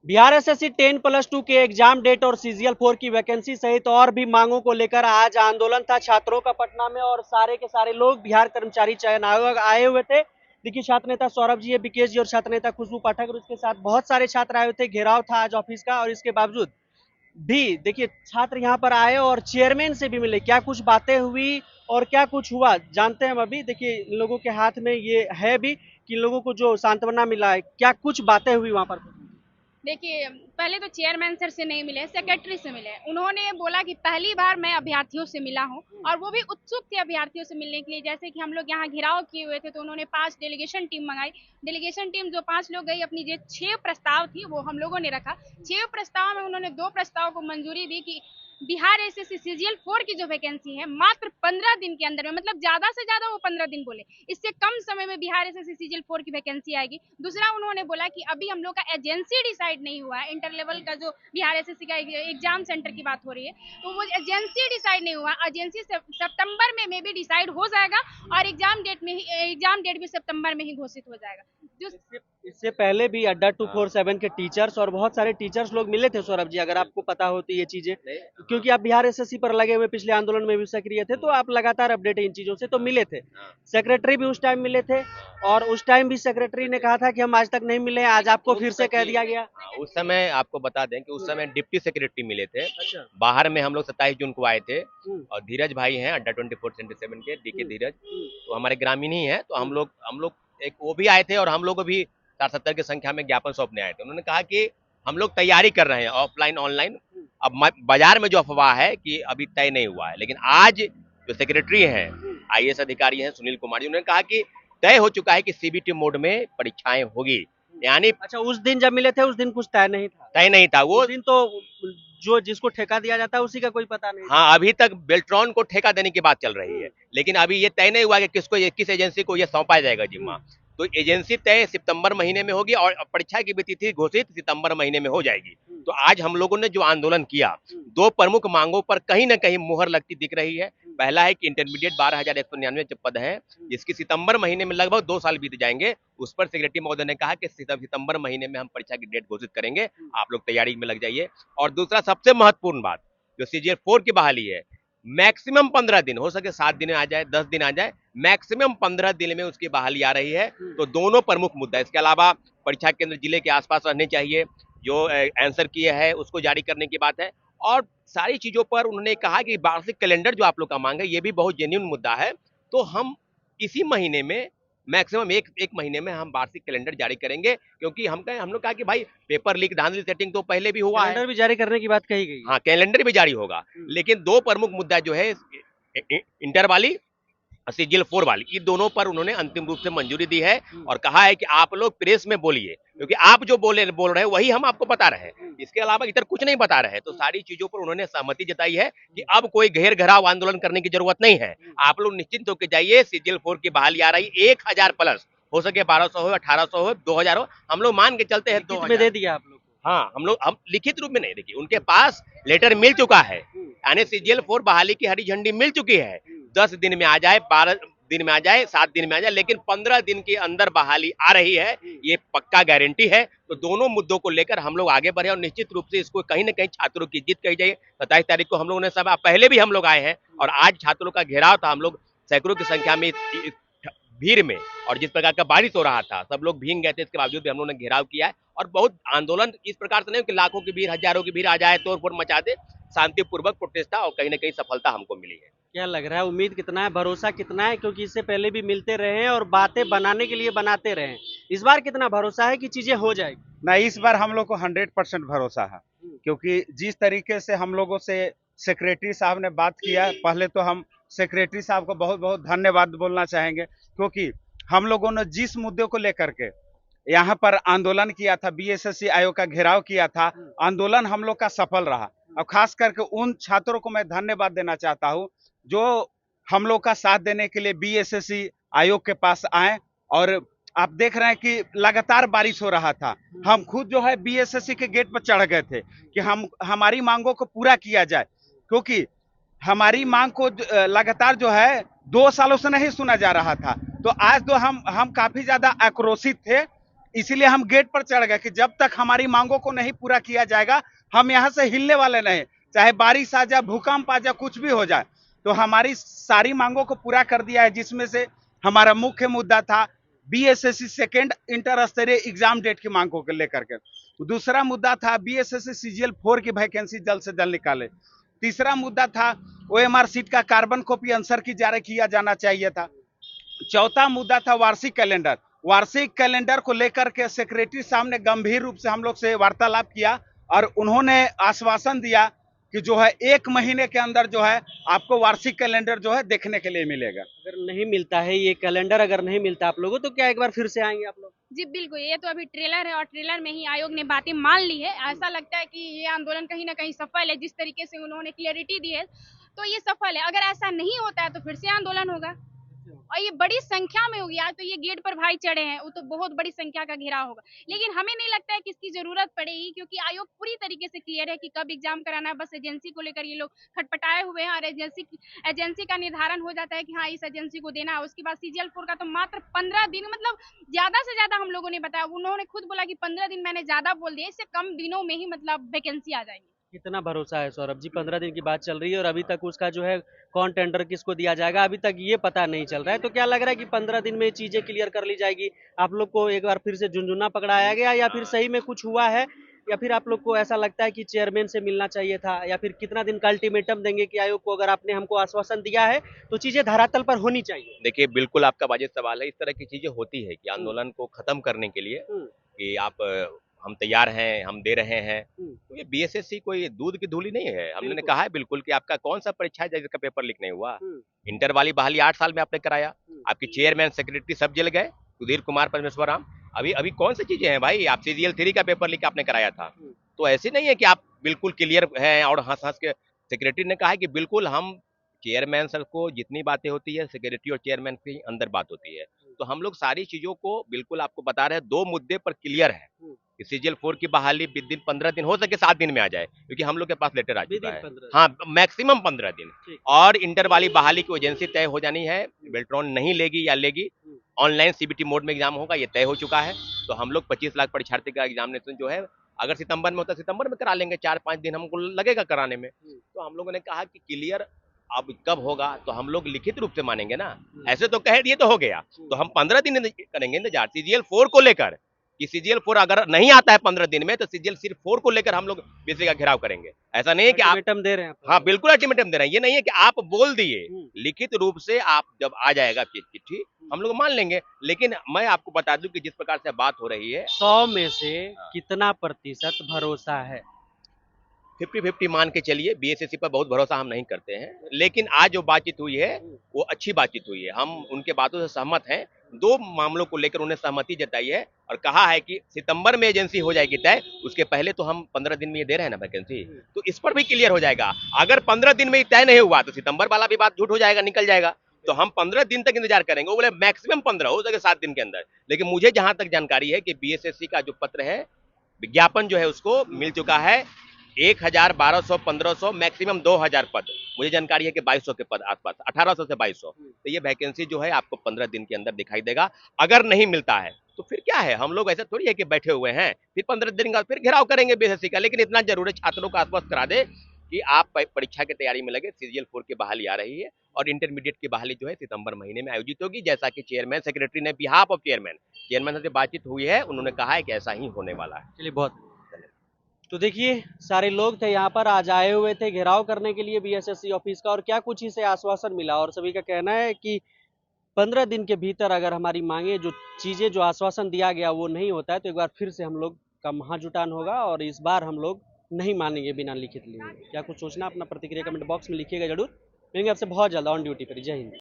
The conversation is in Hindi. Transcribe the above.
बिहार एसएससी 10+2 के एग्जाम डेट और सीजीएल 4 की वैकेंसी सहित और भी मांगों को लेकर आज आंदोलन था छात्रों का पटना में और सारे के सारे लोग बिहार कर्मचारी चयन आयोग आए हुए थे। देखिए छात्र नेता सौरभ जी, विकेश जी और छात्र नेता खुशबू पाठक और उसके साथ बहुत सारे छात्र आए हुए थे। घेराव था आज ऑफिस का और इसके बावजूद भी देखिए छात्र यहाँ पर आए और चेयरमैन से भी मिले। क्या कुछ बातें हुई और क्या कुछ हुआ जानते हैं हम अभी। देखिए इन लोगों के हाथ में ये है भी कि इन लोगों को जो सांत्वना मिला है, क्या कुछ बातें हुई वहां पर। देखिए, पहले तो चेयरमैन सर से नहीं मिले, सेक्रेटरी से मिले। उन्होंने बोला कि पहली बार मैं अभ्यर्थियों से मिला हूँ और वो भी उत्सुक थे अभ्यर्थियों से मिलने के लिए। जैसे कि हम लोग यहाँ घेराव किए हुए थे तो उन्होंने 5 डेलीगेशन टीम मंगाई। डेलीगेशन टीम जो 5 लोग गई, अपनी जो 6 प्रस्ताव थी वो हम लोगों ने रखा। 6 प्रस्ताव में उन्होंने 2 प्रस्ताव को मंजूरी दी कि बिहार एसएससी सीजीएल 4 की जो वैकेंसी है मात्र 15 दिन के अंदर में, मतलब ज्यादा से ज्यादा वो 15 दिन बोले, इससे कम समय में बिहार एसएससी सीजीएल 4 की वैकेंसी आएगी। दूसरा उन्होंने बोला कि अभी हम लोग का एजेंसी डिसाइड नहीं हुआ है। इंटर लेवल का जो बिहार एसएससी का एग्जाम सेंटर की बात हो रही है तो वो एजेंसी डिसाइड नहीं हुआ। एजेंसी सितंबर में मे भी डिसाइड हो जाएगा और एग्जाम डेट भी सितंबर में ही घोषित हो जाएगा। जो इससे पहले भी अड्डा 247 के टीचर्स और बहुत सारे टीचर्स लोग मिले थे सौरभ जी, अगर आपको पता हो तो ये चीजें, क्योंकि आप बिहार एसएससी पर लगे हुए पिछले आंदोलन में भी सक्रिय थे तो आप लगातार अपडेट है इन चीजों से, तो मिले थे। सेक्रेटरी भी उस टाइम मिले थे और उस टाइम भी सेक्रेटरी ने कहा था कि हम आज तक नहीं मिले, आज आपको फिर से कह दिया गया। उस समय आपको बता दें कि उस समय डिप्टी सेक्रेटरी मिले थे। अच्छा। बाहर में हम लोग 27 जून को आए थे और धीरज भाई हैं अड्डा 24/7 के डीके धीरज, तो हमारे ग्रामीण ही हैं। तो हम लोग एक वो भी आए थे और हम लोग भी 60-70 की संख्या में ज्ञापन सौंपने आए थे। उन्होंने कहा कि हम लोग तैयारी कर रहे हैं ऑफलाइन ऑनलाइन। अब बाजार में जो अफवाह है कि अभी तय नहीं हुआ है, लेकिन आज जो सेक्रेटरी हैं आईएएस अधिकारी हैं सुनील कुमार जी, उन्होंने कहा कि तय हो चुका है कि सीबीटी मोड में परीक्षाएं होगी। यानी अच्छा, उस दिन जब मिले थे उस दिन कुछ तय नहीं था। तय नहीं था वो। उस दिन तो जो जिसको ठेका दिया जाता है उसी का कोई पता नहीं था। हाँ, अभी तक बेल्ट्रॉन को ठेका देने की बात चल रही है, लेकिन अभी ये तय नहीं हुआ कि किस एजेंसी को ये सौंपा जाएगा जिम्मा। तो एजेंसी तय सितंबर महीने में होगी और परीक्षा की भी तिथि घोषित सितंबर महीने में हो जाएगी। तो आज हम लोगों ने जो आंदोलन किया, 2 प्रमुख मांगों पर कहीं ना कहीं मुहर लगती दिख रही है। पहला है कि इंटरमीडिएट 12,199 पद हैं, जिसकी सितंबर महीने में लगभग 2 साल बीत जाएंगे। उस पर सेक्रेटरी महोदय ने कहा कि सितंबर महीने में हम परीक्षा की डेट घोषित करेंगे, आप लोग तैयारी में लग जाइए। और दूसरा सबसे महत्वपूर्ण बात, जो सीजीएल 4 की बहाली है, मैक्सिमम 15 दिन, हो सके 7 दिन आ जाए, 10 दिन आ जाए, मैक्सिमम 15 दिन में उसकी बहाली आ रही है। तो दोनों प्रमुख मुद्दा, इसके अलावा परीक्षा केंद्र जिले के आसपास रहने चाहिए, जो आंसर किए है उसको जारी करने की बात है। और सारी चीजों पर उन्होंने कहा कि वार्षिक कैलेंडर जो आप लोग का मांग है, ये भी बहुत जेन्युइन मुद्दा है। तो हम इसी महीने में मैक्सिमम एक महीने में हम वार्षिक कैलेंडर जारी करेंगे, क्योंकि हम लोग कहा कि भाई पेपर लीक धांधली सेटिंग तो पहले भी हुआ है। कैलेंडर भी जारी करने की बात कही गई। हाँ, कैलेंडर भी जारी होगा, लेकिन 2 प्रमुख मुद्दा जो है इंटर वाली सीजीएल 4 वाली, ये दोनों पर उन्होंने अंतिम रूप से मंजूरी दी है और कहा है कि आप लोग प्रेस में बोलिए, क्योंकि आप जो बोल रहे हैं वही हम आपको बता रहे हैं, इसके अलावा इधर कुछ नहीं बता रहे हैं। तो सारी चीजों पर उन्होंने सहमति जताई है कि अब कोई घेर घेराव आंदोलन करने की जरूरत नहीं है। आप लोग निश्चिंत होकर जाइए, सीजीएल 4 की बहाली आ रही, 1000 प्लस, हो सके 1200 हो, 1800 हो, 2000 हो, हम लोग मान के चलते हैं 2000 में दे दिया आप लोग। हाँ, हम लिखित रूप में नहीं, देखिए उनके पास लेटर मिल चुका है, यानी सीजीएल 4 बहाली की हरी झंडी मिल चुकी है। 10 दिन में आ जाए, 12 दिन में आ जाए, 7 दिन में आ जाए, लेकिन 15 दिन के अंदर बहाली आ रही है, ये पक्का गारंटी है। तो दोनों मुद्दों को लेकर हम लोग आगे बढ़े और निश्चित रूप से इसको कहीं ना कहीं छात्रों की जीत कही जाए। 27 तारीख को हम लोगों ने सभा, पहले भी हम लोग आए हैं और आज छात्रों का घेराव था, हम लोग सैकड़ों की संख्या में भीड़ में, और जिस प्रकार का बारिश हो रहा था सब लोग भीग गए थे, इसके बावजूद भी हम लोगों ने घेराव किया है। और बहुत आंदोलन इस प्रकार से नहीं कि लाखों की भीड़, हजारों की भीड़ आ जाए, तोड़ फोड़ मचा दे, शांतिपूर्वक प्रोटेस्ट था और कहीं ना कहीं सफलता हमको मिली है। क्या लग रहा है, उम्मीद कितना है, भरोसा कितना है, क्योंकि इससे पहले भी मिलते रहे हैं और बातें बनाने के लिए बनाते रहे हैं, इस बार कितना भरोसा है कि चीजें हो जाएगी? नहीं, इस बार हम लोग को 100% भरोसा है, क्योंकि जिस तरीके से हम लोगों से सेक्रेटरी साहब ने बात किया, पहले तो हम सेक्रेटरी साहब को बहुत बहुत धन्यवाद बोलना चाहेंगे, क्योंकि हम लोगों ने जिस मुद्दे को लेकर के यहाँ पर आंदोलन किया था, बीएसएससी आयोग का घेराव किया था, आंदोलन हम लोग का सफल रहा। और खास करके उन छात्रों को मैं धन्यवाद देना चाहता हूँ जो हम लोग का साथ देने के लिए बीएसएससी आयोग के पास आए। और आप देख रहे हैं कि लगातार बारिश हो रहा था, हम खुद जो है बीएसएससी के गेट पर चढ़ गए थे कि हमारी मांगों को पूरा किया जाए, क्योंकि हमारी मांग को लगातार जो है 2 सालों से नहीं सुना जा रहा था। तो आज तो हम काफी ज्यादा आक्रोशित थे इसीलिए हम गेट पर चढ़ गए कि जब तक हमारी मांगों को नहीं पूरा किया जाएगा हम यहाँ से हिलने वाले नहीं, चाहे बारिश आ जाए, भूकंप आ जाए, कुछ भी हो जाए। तो हमारी सारी मांगों को पूरा कर दिया है, जिसमें से हमारा मुख्य मुद्दा था बीएसएससी सेकेंड इंटर स्तरीय एग्जाम डेट की मांग को लेकर के। दूसरा मुद्दा था बीएसएससी सीजीएल 4 की वैकेंसी जल्द से जल्द निकाले। तीसरा मुद्दा था ओएमआर सीट का कार्बन कॉपी आंसर की जारी किया जाना चाहिए था। चौथा मुद्दा था वार्षिक कैलेंडर। वार्षिक कैलेंडर को लेकर के सेक्रेटरी साहब ने गंभीर रूप से हम लोग से वार्तालाप किया और उन्होंने आश्वासन दिया कि जो है 1 महीने के अंदर जो है आपको वार्षिक कैलेंडर जो है देखने के लिए मिलेगा। अगर नहीं मिलता है ये कैलेंडर, अगर नहीं मिलता आप लोगों तो क्या एक बार फिर से आएंगे आप लोग? जी बिल्कुल, ये तो अभी ट्रेलर है और ट्रेलर में ही आयोग ने बातें मान ली है। ऐसा लगता है कि ये आंदोलन कहीं ना कहीं सफल है, जिस तरीके से उन्होंने क्लियरिटी दी है तो ये सफल है। अगर ऐसा नहीं होता है तो फिर से आंदोलन होगा और ये बड़ी संख्या में होगी। आज तो ये गेट पर भाई चढ़े हैं, वो तो बहुत बड़ी संख्या का घेराव होगा, लेकिन हमें नहीं लगता है कि इसकी जरूरत पड़ेगी, क्योंकि आयोग पूरी तरीके से क्लियर है कि कब एग्जाम कराना है। बस एजेंसी को लेकर ये लोग खटपटाए हुए हैं और एजेंसी का निर्धारण हो जाता है कि हाँ इस एजेंसी को देना है। उसके बाद सीजीएल 4 का तो मात्र 15 दिन, मतलब ज्यादा से ज्यादा हम लोगों ने बताया। उन्होंने खुद बोला कि 15 दिन, मैंने ज्यादा बोल दिया, इससे कम दिनों में ही मतलब वैकेंसी आ जाएगी। कितना भरोसा है सौरभ जी? 15 दिन की बात चल रही है और अभी तक उसका जो है कौन टेंडर किसको दिया जाएगा अभी तक ये पता नहीं चल रहा है। तो क्या लग रहा है कि 15 दिन में चीजें क्लियर कर ली जाएगी? आप लोग को एक बार फिर से झुनझुना पकड़ाया गया या फिर सही में कुछ हुआ है, या फिर आप लोग को ऐसा लगता है कि चेयरमैन से मिलना चाहिए था, या फिर कितना दिन का अल्टीमेटम देंगे कि आयोग को अगर आपने हमको आश्वासन दिया है तो चीजें धरातल पर होनी चाहिए? देखिए बिल्कुल आपका वाजिब सवाल है। इस तरह की चीजें होती है कि आंदोलन को खत्म करने के लिए कि आप हम तैयार हैं, हम दे रहे हैं। तो ये बीएसएससी कोई दूध की धूली नहीं है। हमने बिल्कुल। कहा है बिल्कुल कि आपका कौन सा परीक्षा है जिसका पेपर लीक नहीं हुआ। इंटर वाली बहाली 8 साल में आपने कराया, आपकी चेयरमैन सेक्रेटरी सब जेल गए, सुधीर कुमार परमेश्वर राम। अभी अभी कौन सी चीजें हैं भाई? आप सीजीएल 3 का पेपर लीक आपने कराया था। तो ऐसे नहीं है कि आप बिल्कुल क्लियर हैं और हंस हंस के। सेक्रेटरी ने कहा है कि बिल्कुल हम चेयरमैन सर को जितनी बातें होती है सेक्रेटरी और चेयरमैन के अंदर बात होती है, तो हम लोग सारी चीजों को बिल्कुल आपको बता रहे हैं। 2 मुद्दे पर क्लियर है कि सीजीएल 4 की बहाली विद इन 15 दिन, हो सके 7 दिन में आ जाए, क्योंकि हम लोग के पास लेटर आ चुका है। हाँ, मैक्सिमम 15 दिन। और इंटर वाली बहाली की एजेंसी तय हो जानी है। बेल्ट्रॉन नहीं लेगी या लेगी, ऑनलाइन सीबीटी मोड में एग्जाम होगा, ये तय हो चुका है। तो हम लोग 25 लाख परीक्षार्थी का एग्जामिनेशन जो है अगर सितंबर में होता है सितंबर में करा लेंगे, 4-5 दिन हमको लगेगा कराने में। तो हम लोगों ने कहा कि क्लियर अब कब होगा तो हम लोग लिखित रूप से मानेंगे ना। ऐसे तो कह दिए तो हो गया, तो हम 15 दिन करेंगे इंतजार सीजीएल 4 को लेकर कि सीजीएल 4 अगर नहीं आता है 15 दिन में तो सीजीएल सिर्फ 4 को लेकर हम लोग बीसी का घेराव करेंगे। ऐसा नहीं है कि आप अल्टीमेटम दे रहे हैं? हाँ बिल्कुल अल्टीमेटम दे रहे हैं। ये नहीं है कि आप बोल दिए, लिखित रूप से आप जब आ जाएगा चिट्ठी हम लोग मान लेंगे। लेकिन मैं आपको बता दूं कि जिस प्रकार से बात हो रही है 100 में से कितना प्रतिशत भरोसा है? 50-50 मान के चलिए। बीएसएससी पर बहुत भरोसा हम नहीं करते हैं, लेकिन आज जो बातचीत हुई है वो अच्छी बातचीत हुई है। हम उनके बातों से सहमत हैं। 2 मामलों को लेकर उन्हें सहमति जताई है और कहा है कि सितंबर में एजेंसी हो जाएगी तय, उसके पहले तो हम 15 दिन में ये दे रहे हैं ना वैकेंसी, तो इस पर भी क्लियर हो जाएगा। अगर 15 दिन में तय नहीं हुआ तो सितंबर वाला भी बात झूठ हो जाएगा, निकल जाएगा। तो हम 15 दिन तक इंतजार करेंगे। वो बोले मैक्सिमम 15, हो सके 7 दिन के अंदर। लेकिन मुझे जहां तक जानकारी है कि बीएसएससी का जो पत्र है, विज्ञापन जो है उसको मिल चुका है 1000, 1200, 1500, मैक्सिमम 2000 पद। मुझे जानकारी है कि 2200 के पद आसपास, 1800 से 2200। तो ये वैकेंसी जो है आपको 15 दिन के अंदर दिखाई देगा। अगर नहीं मिलता है तो फिर क्या है, हम लोग ऐसा थोड़ी है कि बैठे हुए हैं। फिर 15 दिन का फिर घेराव करेंगे बीएसएससी का। लेकिन इतना जरूर है छात्रों को आश्वस्त करा दे कि आप परीक्षा की तैयारी में लगे। सीजीएल 4 की बहाली आ रही है और इंटरमीडिएट की बहाली जो है सितंबर महीने में आयोजित होगी, जैसा कि चेयरमैन सेक्रेटरी ने बिहाफ ऑफ चेयरमैन से बातचीत हुई है, उन्होंने कहा है कि ऐसा ही होने वाला है। चलिए, बहुत तो देखिए सारे लोग थे यहाँ पर, आज आए हुए थे घेराव करने के लिए बीएसएससी ऑफिस का, और क्या कुछ इसे आश्वासन मिला। और सभी का कहना है कि 15 दिन के भीतर अगर हमारी मांगे जो चीज़ें जो आश्वासन दिया गया वो नहीं होता है तो एक बार फिर से हम लोग का महाजुटान होगा और इस बार हम लोग नहीं मानेंगे बिना लिखित लिए। क्या कुछ सोचना, अपना प्रतिक्रिया कमेंट बॉक्स में लिखिएगा जरूर। मिलेंगे आपसे बहुत जल्द ऑन ड्यूटी पर। जय हिंद।